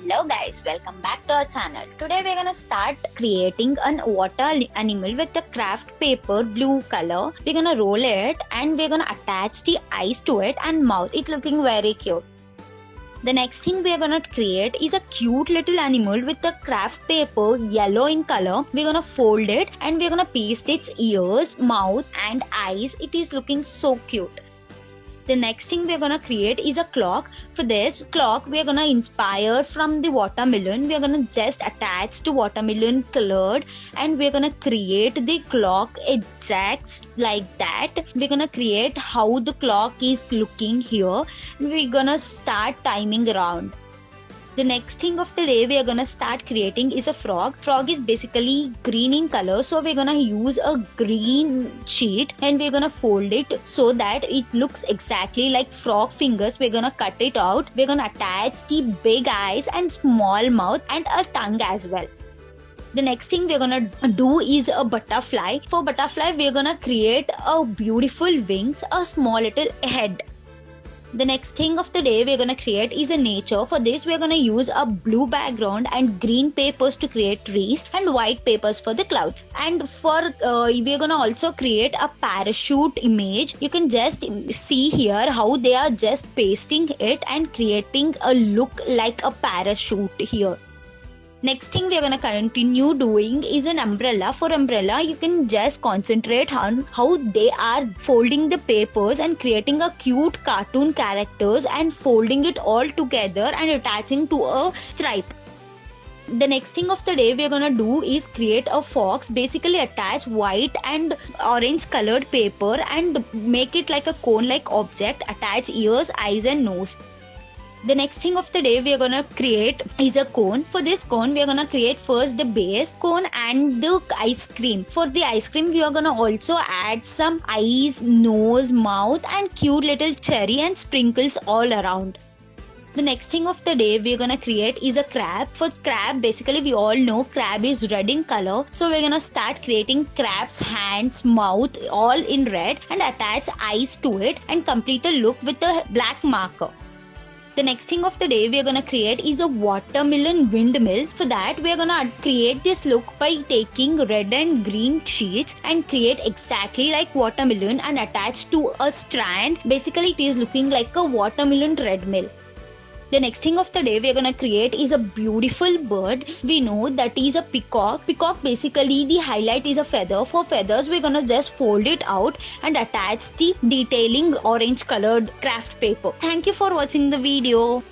Hello guys, welcome back to our channel. Today we're gonna start creating an water animal with the craft paper blue color. We're gonna roll it and we're gonna attach the eyes to it and mouth. It's looking very cute. The next thing we're gonna create is a cute little animal with the craft paper yellow in color. We're gonna fold it and we're gonna paste its ears, mouth and eyes. It is looking so cute. The next thing we're gonna create is a clock. For this clock, we're gonna inspire from the watermelon. We're gonna just attach to watermelon colored and we're gonna create the clock exact like that. We're gonna create how the clock is looking here. We're gonna start timing around. The next thing of the day we are gonna start creating is a frog. Frog is basically green in color, so we're gonna use a green sheet and we're gonna fold it so that it looks exactly like frog fingers. We're gonna cut it out. We're gonna attach the big eyes and small mouth and a tongue as well. The next thing we're gonna do is a butterfly. For butterfly, we're gonna create a beautiful wings, a small little head. The next thing of the day we're gonna create is a nature. For this we're gonna use a blue background and green papers to create trees and white papers for the clouds. And for we're gonna also create a parachute image. You can just see here how they are just pasting it and creating a look like a parachute here. Next thing we are gonna continue doing is an umbrella. For umbrella, you can just concentrate on how they are folding the papers and creating a cute cartoon characters and folding it all together and attaching to a stripe. The next thing of the day we are gonna do is create a fox. Basically attach white and orange colored paper and make it like a cone like object. Attach ears, eyes and nose. The next thing of the day we are gonna create is a cone. For this cone we are gonna create first the base cone and the ice cream. For the ice cream we are gonna also add some eyes, nose, mouth and cute little cherry and sprinkles all around. The next thing of the day we're gonna create is a crab. For crab, basically we all know crab is red in color, so we're gonna start creating crab's hands, mouth all in red and attach eyes to it and complete the look with a black marker. The next thing of the day we are gonna create is a watermelon windmill. For that we are gonna create this look by taking red and green sheets and create exactly like watermelon and attach to a strand. Basically it is looking like a watermelon treadmill. The next thing of the day we are gonna create is a beautiful bird. We know that is a peacock. Peacock basically the highlight is a feather. For feathers we're gonna just fold it out and attach the detailing orange colored craft paper. Thank you for watching the video.